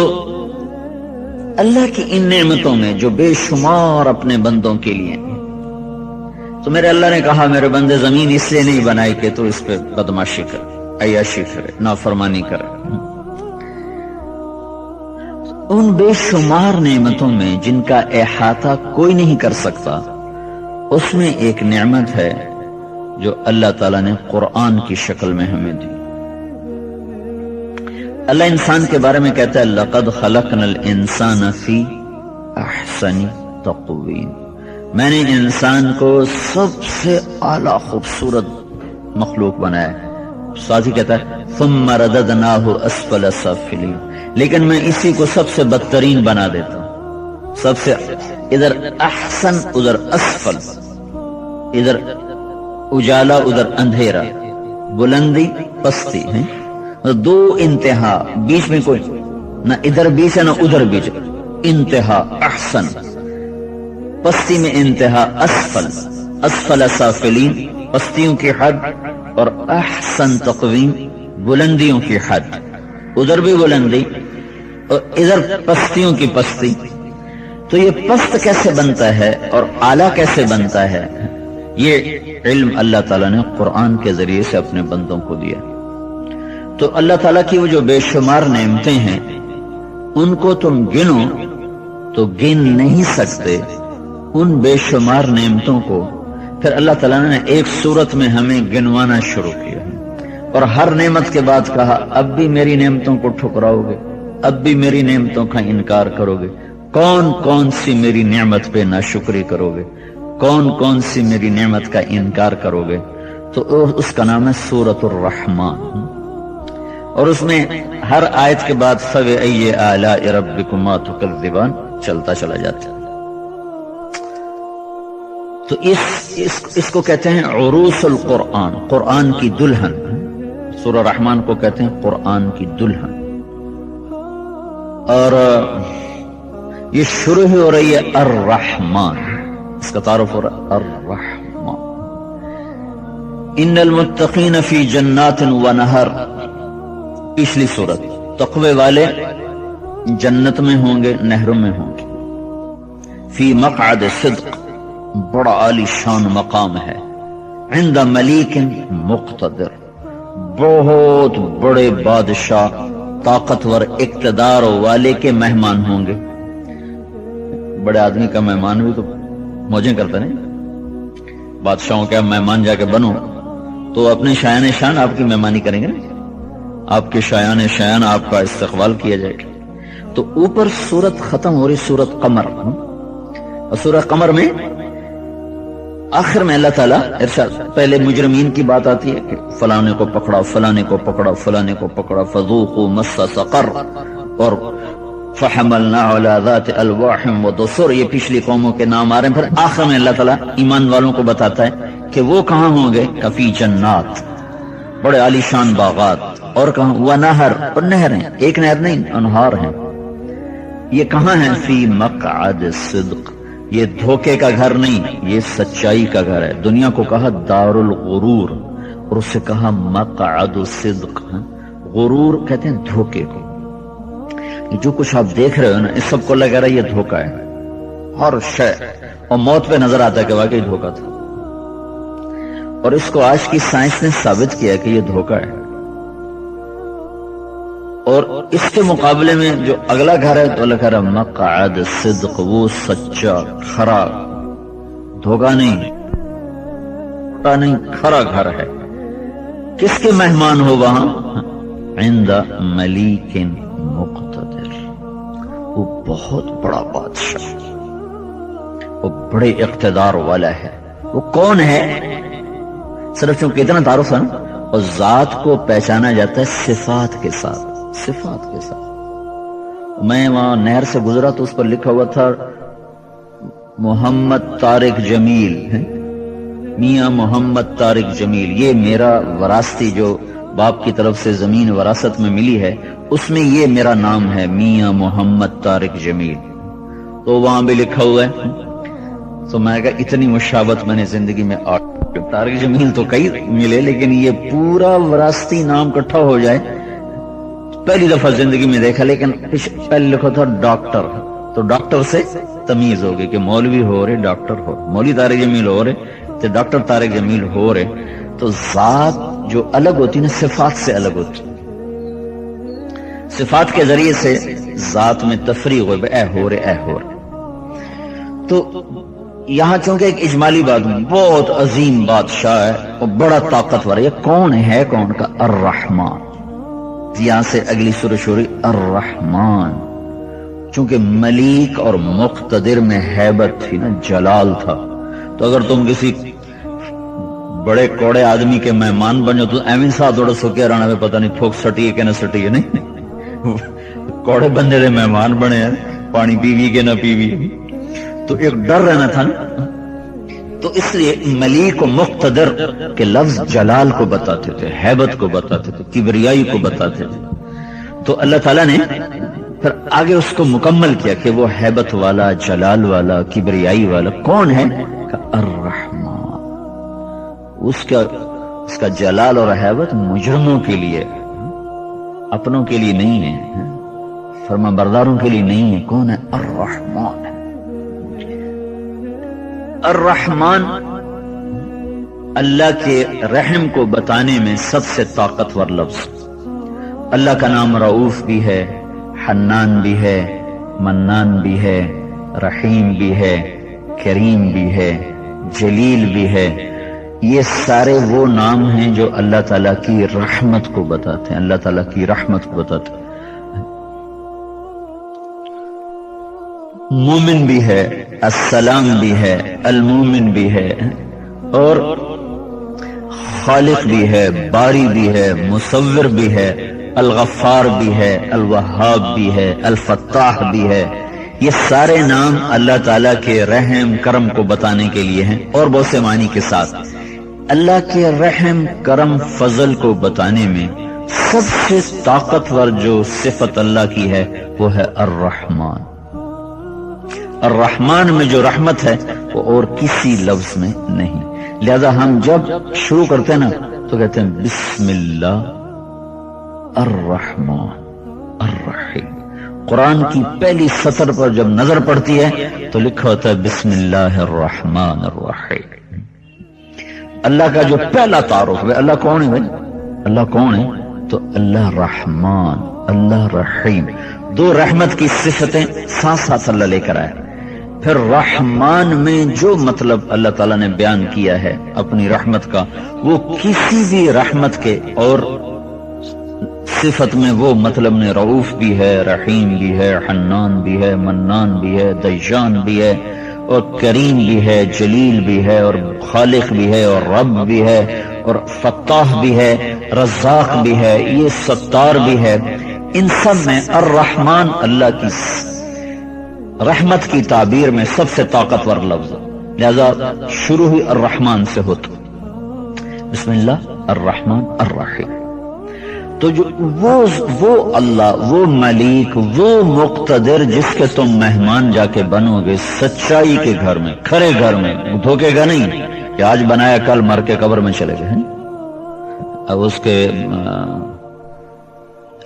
اللہ کی ان نعمتوں میں جو بے شمار اپنے بندوں کے لیے ہیں، تو میرے اللہ نے کہا میرے بندے زمین اس لیے نہیں بنائی کہ تو اس پہ بدماشی کرے، عیاشی کرے، نافرمانی کرے۔ ان بے شمار نعمتوں میں جن کا احاطہ کوئی نہیں کر سکتا، اس میں ایک نعمت ہے جو اللہ تعالیٰ نے قرآن کی شکل میں ہمیں دی۔ اللہ انسان کے بارے میں کہتا ہے لَقَدْ خَلَقْنَا الْإِنسَانَ فِي أَحْسَنِ تَقْوِيمٍ، میں نے انسان کو سب سے اعلیٰ خوبصورت مخلوق بنایا ہے۔ ساتھ ہی کہتا ہے ثُمَّ رَدَدْنَاهُ أَسْفَلَ سَافِلِينَ، لیکن میں اسی کو سب سے بدترین بنا دیتا ہوں، سب سے ادھر احسن ادھر اسفل، ادھر اجالا ادھر اندھیرا، بلندی پستی ہے، دو انتہا، بیچ میں کوئی نہ ادھر بیچ ہے نہ ادھر بیچ، انتہا احسن، پستی میں انتہا اسفل، اسفل سافلین پستیوں کی حد، اور احسن تقویم بلندیوں کی حد، ادھر بھی بلندی اور ادھر پستیوں کی پستی۔ تو یہ پست کیسے بنتا ہے اور اعلیٰ کیسے بنتا ہے، یہ علم اللہ تعالیٰ نے قرآن کے ذریعے سے اپنے بندوں کو دیا۔ تو اللہ تعالیٰ کی وہ جو بے شمار نعمتیں ہیں ان کو تم گنو تو گن نہیں سکتے، ان بے شمار نعمتوں کو پھر اللہ تعالیٰ نے ایک صورت میں ہمیں گنوانا شروع کیا، اور ہر نعمت کے بعد کہا اب بھی میری نعمتوں کو ٹھکراؤ گے، اب بھی میری نعمتوں کا انکار کرو گے، کون کون سی میری نعمت پہ ناشکری کرو گے، کون کون سی میری نعمت کا انکار کرو گے۔ تو اس کا نام ہے سورۃ الرحمن، اور اس میں ہر آیت کے بعد فَبِأَيِّ آلَاءِ رَبِّكُمَا تُكَذِّبَانِ چلتا چلا جاتا ہے۔ تو اس کو کہتے ہیں عروس القرآن، قرآن کی دلہن۔ سورہ رحمان کو کہتے ہیں قرآن کی دلہن، اور یہ شروع ہو رہی ہے الرحمن، اس کا تعارف ہو رہا ہے الرحمن۔ ان المتقین فی جنات و نہر، پچھلی صورت، تقوی والے جنت میں ہوں گے، نہروں میں ہوں گے۔ فی مقعد صدق، بڑا عالی شان مقام ہے، عند ملیک مقتدر، بہت بڑے بادشاہ طاقتور اقتدار والے کے مہمان ہوں گے۔ بڑے آدمی کا مہمان بھی تو موجیں کرتا نہیں، بادشاہوں کے مہمان جا کے بنو تو اپنے شایان شان آپ کی مہمانی کریں گے، آپ کے شایان شایان آپ کا استقبال کیا جائے گا۔ تو اوپر سورت ختم ہو رہی سورت قمر، اور سورت قمر میں آخر میں اللہ تعالیٰ ارشاد، پہلے مجرمین کی بات آتی ہے کہ فلانے کو پکڑا، فلانے کو پکڑا، فلانے کو پکڑا، فذوقوا مس سقر، اور فحملنا علی ذات الواح ودسر، یہ پچھلی قوموں کے نام آ رہے ہیں۔ پھر آخر میں اللہ تعالیٰ ایمان والوں کو بتاتا ہے کہ وہ کہاں ہوں گے، کفی جنات، بڑے عالی شان باغات، اور کہاں ونہر، اور نہر ہیں، ایک نہر نہیں انہار ہیں. یہ کہاں ہیں؟ فی مقعد صدق، یہ دھوکے کا گھر نہیں، یہ سچائی کا گھر ہے. دنیا کو کہا دار الغرور اور اس سے کہا مقعد صدق. غرور کہتے ہیں دھوکے کو. جو کچھ آپ دیکھ رہے ہو نا، اس سب کو لگ رہا ہے یہ دھوکا ہے، ہر شے، اور موت پہ نظر آتا ہے کہ واقعی دھوکا تھا. اور اس کو آج کی سائنس نے ثابت کیا کہ یہ دھوکا ہے. اور اس کے مقابلے میں جو اگلا گھر ہے تو اللہ کہہ رہا مقعد صدق، وہ سچا کھرا، دھوکا نہیں، کھرا گھر ہے. کس کے مہمان ہو وہاں؟ عند ملیک مقتدر، وہ بہت بڑا بادشاہ، وہ بڑے اقتدار والا ہے. وہ کون ہے؟ صرف چونکہ اتنا تعارف ہے نا. اور ذات کو پہچانا جاتا ہے صفات کے ساتھ، صفات کے ساتھ. میں وہاں نہر سے گزرا تو اس پر لکھا ہوا تھا محمد طارق جمیل، میاں محمد طارق جمیل. یہ میرا وراثتی جو باپ کی طرف سے زمین وراثت میں ملی ہے، اس میں یہ میرا نام ہے، میاں محمد طارق جمیل. تو وہاں بھی لکھا ہوا ہے. تو میں کہا اتنی مشابت میں نے زندگی میں طارق جمیل تو کئی ملے، لیکن یہ پورا وراثتی نام اکٹھا ہو جائے پہلی دفعہ زندگی میں دیکھا. لیکن پہلے لکھا تھا ڈاکٹر، تو ڈاکٹر سے تمیز ہوگی کہ مولوی ہو رہے، ڈاکٹر ہو، مولوی طارق جمیل ہو رہے تو ڈاکٹر طارق جمیل ہو رہے. تو ذات جو الگ ہوتی نا، صفات سے الگ ہوتی. صفات کے ذریعے سے ذات میں تفریق ہو، اے ہو رہے، اے ہو رہے. تو یہاں چونکہ ایک اجمالی بات، بہت عظیم بادشاہ ہے اور بڑا طاقتور ہے. یہ کون ہے؟ کون کا؟ الرحمن. یہاں سے اگلی سورہ شروع، الرحمن. چونکہ ملیک اور مقتدر میں ہیبت تھی نا، جلال تھا. تو اگر تم کسی بڑے کوڑے آدمی کے مہمان بن جاؤ تو ایمن صاحب تھوڑا سکے رانا میں پتہ نہیں تھوک سٹی ہے کہ نہ سٹی ہے. نہیں، کوڑے بندے دے مہمان بنے ہیں، پانی پیوی کہ نہ پیوی، تو ایک ڈر رہنا تھا نا. تو اس لیے ملیک و مقتدر کے لفظ جلال کو بتاتے تھے، ہیبت کو بتاتے تھے، کبریائی کو بتاتے تھے. تو اللہ تعالیٰ نے پھر آگے اس کو مکمل کیا کہ وہ ہیبت والا، جلال والا، کبریائی والا کون ہے؟ الرحمن. اس کا جلال اور ہیبت مجرموں کے لیے، اپنوں کے لیے نہیں ہے، فرما برداروں کے لیے نہیں ہے. کون ہے؟ الرحمن. الرحمن اللہ کے رحم کو بتانے میں سب سے طاقتور لفظ. اللہ کا نام رؤوف بھی ہے، حنان بھی ہے، منان بھی ہے، رحیم بھی ہے، کریم بھی ہے، جلیل بھی ہے. یہ سارے وہ نام ہیں جو اللہ تعالیٰ کی رحمت کو بتاتے ہیں، اللہ تعالیٰ کی رحمت کو بتاتے ہیں. مومن بھی ہے، السلام بھی ہے، المومن بھی ہے، اور خالق بھی ہے، باری بھی ہے، مصور بھی ہے، الغفار بھی ہے، الوہاب بھی ہے، الفتاح بھی ہے. یہ سارے نام اللہ تعالیٰ کے رحم کرم کو بتانے کے لیے ہیں، اور بہت سے معنی کے ساتھ. اللہ کے رحم کرم فضل کو بتانے میں سب سے طاقتور جو صفت اللہ کی ہے وہ ہے الرحمن. الرحمن میں جو رحمت ہے وہ اور کسی لفظ میں نہیں. لہذا ہم جب شروع کرتے ہیں نا تو کہتے ہیں بسم اللہ الرحمن الرحیم. قرآن کی پہلی سطر پر جب نظر پڑتی ہے تو لکھا ہوتا ہے بسم اللہ الرحمن الرحیم. اللہ کا جو پہلا تعارف ہے، اللہ کون ہے بھائی؟ اللہ کون ہے؟ تو اللہ رحمان، اللہ رحیم. دو رحمت کی صفتیں ساتھ ساتھ اللہ لے کر آئے. پھر رحمان میں جو مطلب اللہ تعالیٰ نے بیان کیا ہے اپنی رحمت کا، وہ کسی بھی رحمت کے اور صفت میں وہ مطلب نے. رؤوف بھی ہے، رحیم بھی ہے، حنان بھی ہے، منان بھی ہے، دیان بھی ہے، اور کریم بھی ہے، جلیل بھی ہے، اور خالق بھی ہے، اور رب بھی ہے، اور فتاح بھی ہے، رزاق بھی ہے، یہ ستار بھی ہے. ان سب میں الرحمن اللہ کی رحمت کی تعبیر میں سب سے طاقتور لفظ. لہذا شروع ہی الرحمن سے ہوتا. بسم اللہ الرحمن الرحیم. تو جو وہ اللہ، وہ ملیک، وہ مقتدر جس کے تم مہمان جا کے بنو گے سچائی کے گھر میں، کھرے گھر میں، دھوکے گا نہیں کہ آج بنایا کل مر کے قبر میں چلے گئے. اب اس کے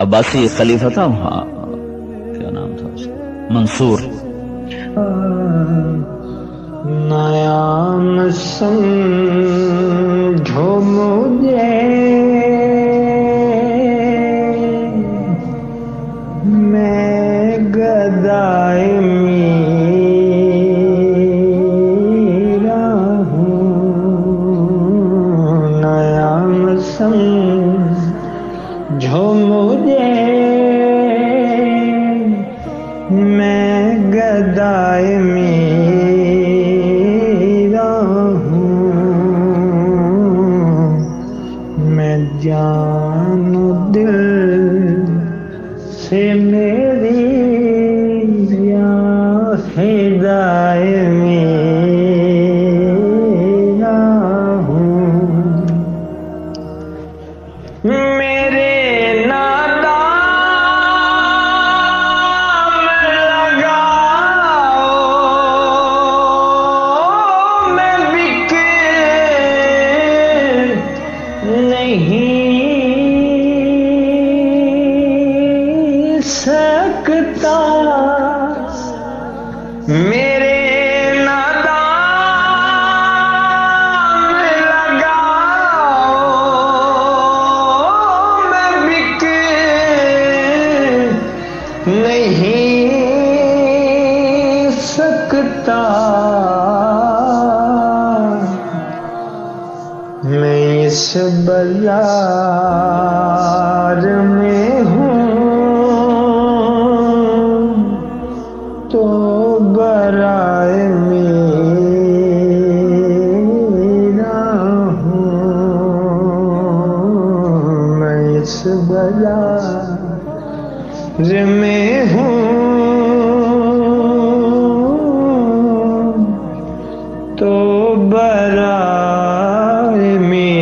عباسی خلیفہ تھا، ہاں کیا نام تھا اس کا، منصور. نام سمجھو مجھے میں گدائے میرا ہوں. نام سمجھو مجھے میں گدائے میرا ہوں. میں جان و دل سے میری یا فدائے میرا ہوں. میرے نادام لگاؤ میں بک نہیں سکتا. میرے نادام لگاؤ میں بک نہیں سکتا. میں اس بازار میں ہوں تو برائے میرا ہوں. میں اس بازار میں ہوں تو برائے میرا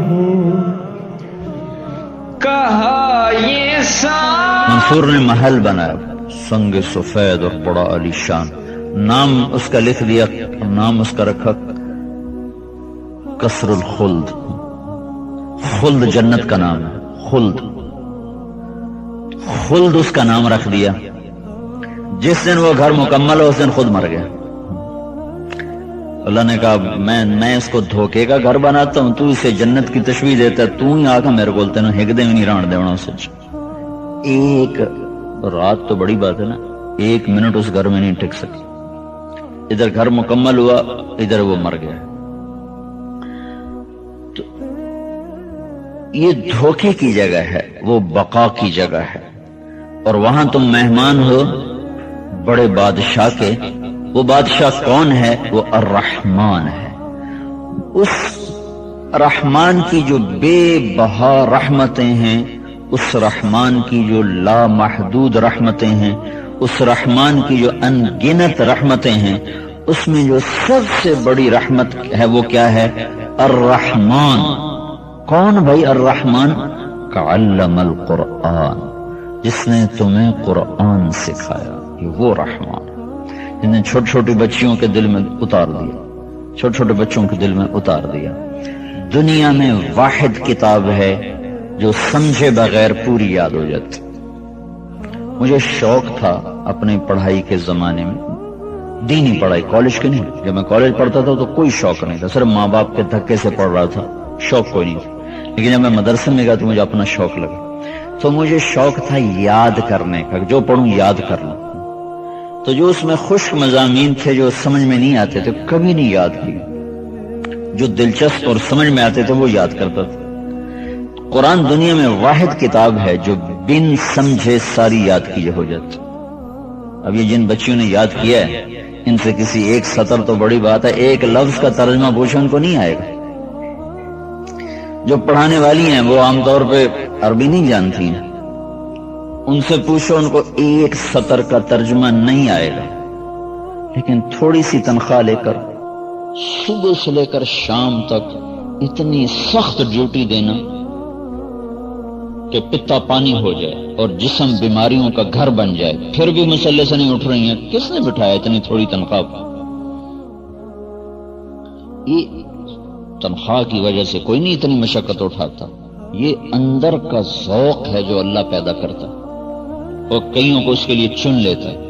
ہوں. کہا یہ منصور نے محل بنایا سنگ سفید اور بڑا علی شان. نام اس کا لکھ دیا، نام اس کا رکھا قصر الخلد. خلد جنت کا نام ہے، خلد. خلد اس کا نام رکھ دیا. جس دن وہ گھر مکمل ہو اس دن خود مر گیا. اللہ نے کہا میں اس کو دھوکے کا گھر بناتا ہوں، تو اسے جنت کی تشبیہ دیتا ہے، تو ہی آکا میرے بولتے ہیں ہک دے بھی نہیں ران دے ہونا اسے. ایک رات تو بڑی بات ہے نا، 1 منٹ اس گھر میں نہیں ٹک سکی. ادھر گھر مکمل ہوا، ادھر وہ مر گیا. تو یہ دھوکے کی جگہ ہے، وہ بقا کی جگہ ہے. اور وہاں تم مہمان ہو بڑے بادشاہ کے. وہ بادشاہ کون ہے؟ وہ الرحمن ہے. اس رحمان کی جو بے بہا رحمتیں ہیں، اس رحمان کی جو لامحدود رحمتیں ہیں، اس رحمان کی جو انگنت رحمتیں ہیں، اس میں جو سب سے بڑی رحمت ہے وہ کیا ہے؟ الرحمن. کون بھائی الرحمن؟ علم القرآن، جس نے تمہیں قرآن سکھایا. یہ وہ رحمان جس نے چھوٹی چھوٹی بچیوں کے دل میں اتار دیا، چھوٹے چھوٹے بچوں کے دل میں اتار دیا. دنیا میں واحد کتاب ہے جو سمجھے بغیر پوری یاد ہو جاتی. مجھے شوق تھا اپنی پڑھائی کے زمانے میں، دینی پڑھائی، کالج کی نہیں. جب میں کالج پڑھتا تھا تو کوئی شوق نہیں تھا، صرف ماں باپ کے دھکے سے پڑھ رہا تھا، شوق کوئی نہیں تھا. لیکن جب میں مدرسے میں گیا تو مجھے اپنا شوق لگا. تو مجھے شوق تھا یاد کرنے کا، جو پڑھوں یاد کر لوں. تو جو اس میں خشک مضامین تھے جو سمجھ میں نہیں آتے تھے کبھی نہیں یاد کیے، جو دلچسپ اور سمجھ میں آتے تھے وہ یاد کرتا تھا. قرآن دنیا میں واحد کتاب ہے جو بن سمجھے ساری یاد کی ہو جاتی. اب یہ جن بچیوں نے یاد کیا ہے ان سے کسی ایک سطر تو بڑی بات ہے، ایک لفظ کا ترجمہ پوچھو ان کو نہیں آئے گا. جو پڑھانے والی ہیں وہ عام طور پہ عربی نہیں جانتی ہیں، ان سے پوچھو ان کو ایک سطر کا ترجمہ نہیں آئے گا. لیکن تھوڑی سی تنخواہ لے کر صبح سے لے کر شام تک اتنی سخت ڈیوٹی دینا کہ پتا پانی ہو جائے اور جسم بیماریوں کا گھر بن جائے، پھر بھی مسلح سے نہیں اٹھ رہی ہیں، کس نے بٹھایا اتنی تھوڑی تنخواہ پر؟ یہ تنخواہ کی وجہ سے کوئی نہیں اتنی مشقت اٹھاتا، یہ اندر کا ذوق ہے جو اللہ پیدا کرتا اور کئیوں کو اس کے لیے چن لیتا ہے۔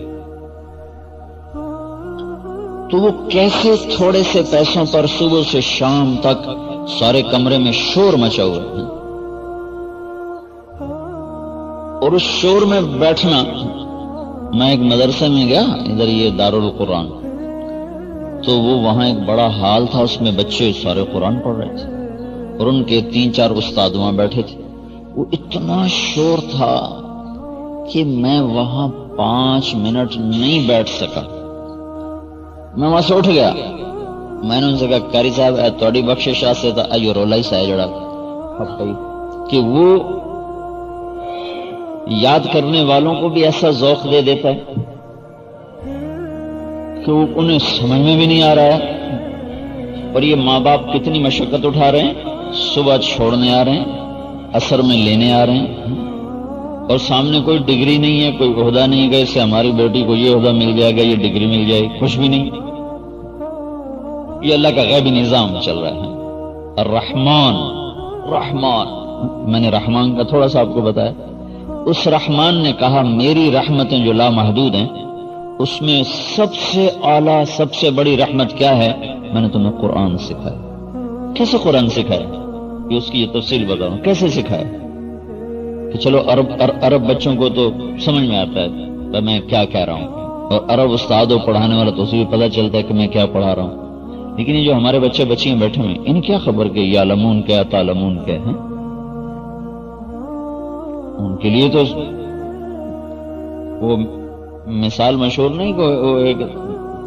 تو وہ کیسے تھوڑے سے پیسوں پر صبح سے شام تک سارے کمرے میں شور مچا ہوا ہے، اور اس شور میں بیٹھنا۔ میں ایک مدرسے میں گیا، ادھر یہ دارالقرآن، تو وہ وہاں ایک بڑا ہال تھا، اس میں بچے سارے قرآن پڑھ رہے تھے اور ان کے 3-4 استاد وہاں بیٹھے تھے۔ وہ اتنا شور تھا کہ میں وہاں 5 منٹ نہیں بیٹھ سکا، میں وہاں سے اٹھ گیا۔ میں نے ان سے کہا قاری صاحب تھوڑی بخشش سے تھا ایو رولا ہی سا جڑا کہ وہ یاد کرنے والوں کو بھی ایسا ذوق دے دیتا ہے کہ وہ انہیں سمجھ میں بھی نہیں آ رہا ہے۔ اور یہ ماں باپ کتنی مشقت اٹھا رہے ہیں، صبح چھوڑنے آ رہے ہیں، عصر میں لینے آ رہے ہیں، اور سامنے کوئی ڈگری نہیں ہے، کوئی عہدہ نہیں ہے، اس سے ہماری بیٹی کو یہ عہدہ مل جائے گا، یہ ڈگری مل جائے گی، کچھ بھی نہیں۔ یہ اللہ کا غیبی نظام چل رہا ہے۔ الرحمن، رحمان، میں نے رحمان کا تھوڑا سا آپ کو بتایا۔ اس رحمان نے کہا میری رحمتیں جو لامحدود ہیں، اس میں سب سے اعلیٰ سب سے بڑی رحمت کیا ہے؟ میں نے تمہیں قرآن سکھایا۔ کیسے قرآن سکھایا؟ یہ اس کی یہ تفصیل بتاؤں کیسے سکھایا کہ چلو عرب بچوں کو تو سمجھ میں آتا ہے میں کیا کہہ رہا ہوں، اور عرب استاد و پڑھانے والا تو اسے بھی پتہ چلتا ہے کہ میں کیا پڑھا رہا ہوں۔ لیکن یہ جو ہمارے بچے بچیاں بیٹھے ہوئے ان کیا خبر کہ یعلمون کیا تعلمون کیا ہے؟ ان کے لیے تو وہ مثال مشہور نہیں کہ وہ ایک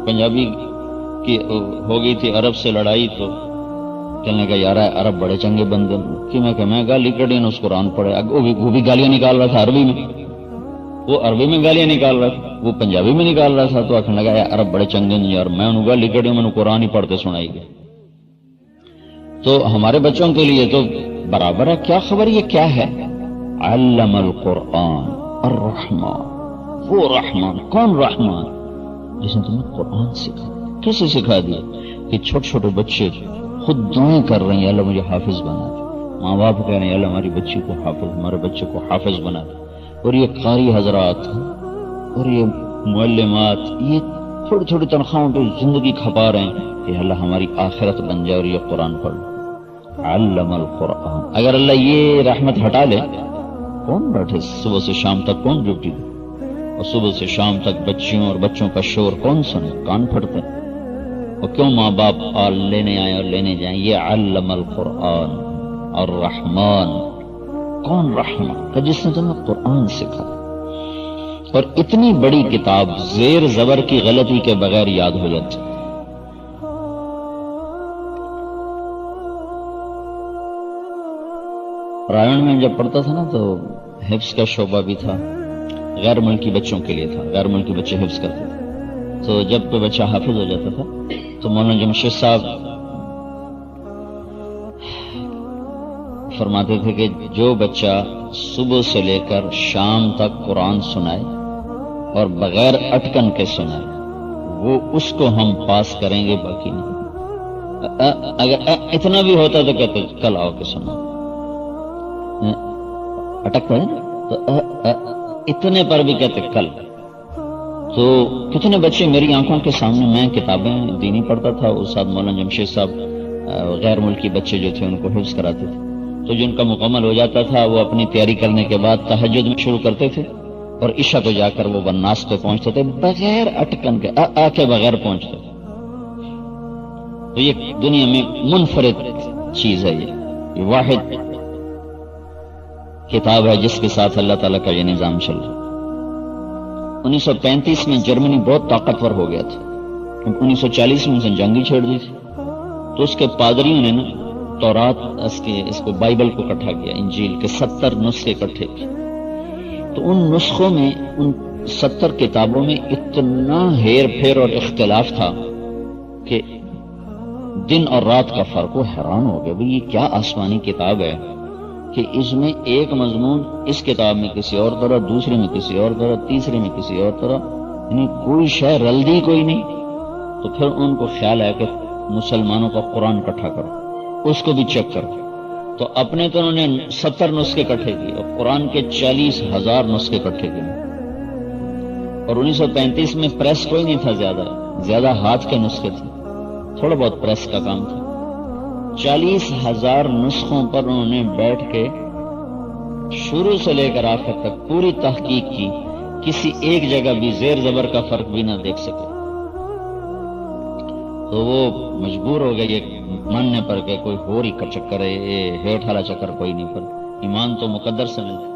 پنجابی کی ہو گئی تھی عرب سے لڑائی، تو کہنے کا یار عرب بڑے چنگے بندے کہ میں گالی کڑی نے اس قرآن پڑھے، وہ بھی گالیاں نکال رہا تھا عربی میں، وہ عربی میں گالیاں نکال رہا تھا، وہ پنجابی میں نکال رہا تھا، تو آخر لگا یار عرب بڑے چنگے نہیں یار، میں انہوں گالی کڑی میں نے قرآن ہی پڑھتے سنائی گیا۔ تو ہمارے بچوں کے لیے تو برابر ہے، کیا خبر یہ کیا ہے؟ علم القرآن الرحمن، وہ رحمان، کون رحمان؟ جس نے تمہیں قرآن سکھا۔ کیسے سکھا دیا؟ کہ چھوٹے چھوٹے بچے خود دعائیں کر رہے ہیں اللہ مجھے حافظ بنا دے، ماں باپ کہہ رہے ہیں اللہ ہماری بچی کو حافظ، ہمارے بچے کو حافظ بنا دے، اور یہ قاری حضرات اور یہ معلمات یہ تھوڑی تھوڑی تنخواہوں پہ زندگی کھپا رہے ہیں کہ اللہ ہماری آخرت بن جائے اور یہ قرآن پڑھ لے۔ علم القرآن۔ اگر اللہ یہ رحمت ہٹا لے، کون بیٹھے صبح سے شام تک، کون ڈیوٹی دے؟ اور صبح سے شام تک بچیوں اور بچوں کا شور کون سنے؟ کان پھٹتے ہیں۔ اور کیوں ماں باپ لینے آئے اور لینے جائیں؟ یہ علم القرآن الرحمن، کون رحمان کہ جس نے تمہیں قرآن سکھا، اور اتنی بڑی کتاب زیر زبر کی غلطی کے بغیر یاد ہو جاتی۔ رائن میں جب پڑھتا تھا نا تو حفظ کا شعبہ بھی تھا، غیر ملکی بچوں کے لیے تھا، غیر ملکی بچے حفظ کرتے تھے۔ تو جب کوئی بچہ حافظ ہو جاتا تھا تو مولانا جمشید صاحب فرماتے تھے کہ جو بچہ صبح سے لے کر شام تک قرآن سنائے اور بغیر اٹکن کے سنائے وہ اس کو ہم پاس کریں گے، باقی نہیں۔ اگر اتنا بھی ہوتا تو کہتے کل آؤ کے سنا، اٹکتا ہے تو اتنے پر بھی کہتے کل۔ تو کتنے بچے میری آنکھوں کے سامنے، میں کتابیں دینی پڑھتا تھا، استاد مولانا جمشید صاحب غیر ملکی بچے جو تھے ان کو حفظ کراتے تھے، تو جن کا مکمل ہو جاتا تھا وہ اپنی تیاری کرنے کے بعد تہجد میں شروع کرتے تھے اور عشاء کو جا کر وہ والناس پہ پہنچتے تھے بغیر اٹکن کے، کے بغیر پہنچتے تھے۔ تو یہ دنیا میں منفرد چیز ہے، یہ واحد کتاب ہے جس کے ساتھ اللہ تعالیٰ کا یہ نظام چل رہا ہے۔ 1935 میں جرمنی بہت طاقتور ہو گیا تھا، 1940 میں اس نے جنگ ہی چھیڑ دی تھی، تو اس کے پادریوں نے نا تورات اس کو بائبل کو اکٹھا کیا، انجیل کے 70 نسخے اکٹھے کیے۔ تو ان نسخوں میں، ان 70 کتابوں میں اتنا ہیر پھیر اور اختلاف تھا کہ دن اور رات کا فرق، وہ حیران ہو گیا بھئی یہ کیا آسمانی کتاب ہے کہ اس میں ایک مضمون اس کتاب میں کسی اور طرح، دوسرے میں کسی اور طرح، تیسرے میں کسی اور طرح، یعنی کوئی شے رلدی کوئی نہیں۔ تو پھر ان کو خیال ہے کہ مسلمانوں کا قرآن اکٹھا کرو، اس کو بھی چیک کرو۔ تو اپنے تو انہوں نے 70 نسخے اکٹھے کیے اور قرآن کے 40,000 نسخے اکٹھے کیے۔ اور 1935 میں پریس کوئی نہیں تھا، زیادہ ہاتھ کے نسخے تھے، تھوڑا بہت پریس کا کام تھا۔ 40,000 نسخوں پر انہوں نے بیٹھ کے شروع سے لے کر آخر تک پوری تحقیق کی، کسی ایک جگہ بھی زیر زبر کا فرق بھی نہ دیکھ سکے۔ تو وہ مجبور ہو گئے یہ ماننے پر کہ کوئی ہو رہی کا چکر ہے، یہ ہیٹھ والا چکر کوئی نہیں، پر ایمان تو مقدر سے ملتا۔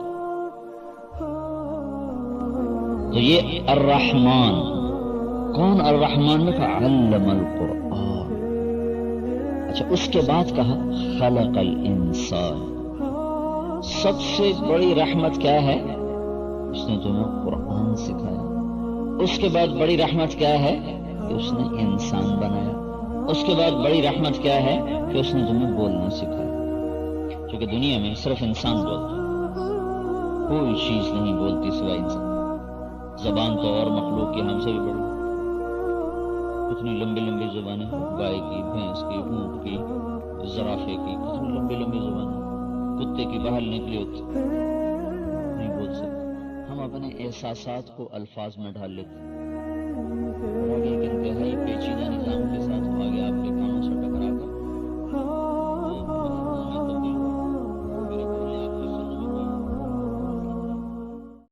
تو یہ الرحمن، کون الرحمن میں کہا علم القرآن۔ اچھا اس کے بعد کہا خلق الانسان، سب سے بڑی رحمت کیا ہے؟ اس نے تمہیں قرآن سکھایا۔ اس کے بعد بڑی رحمت کیا ہے کہ اس نے انسان بنایا۔ اس کے بعد بڑی رحمت کیا ہے کہ اس نے تمہیں بولنا سکھایا، کیونکہ دنیا میں صرف انسان بولتا ہے، کوئی چیز نہیں بولتی سوائے انسان۔ زبان تو اور مخلوق کی ہم سے بھی بڑی، کتنی لمبی لمبی زبانیں، گائے کی، بھینس کی، اونٹ کی، زرافے کی، کتنی لمبی لمبی زبانیں، کتے کی باہر نکلی ہوتی، نہیں بول سکتے۔ ہم اپنے احساسات کو الفاظ میں ڈال لیتے ہیں، اور آگے ایک انتہائی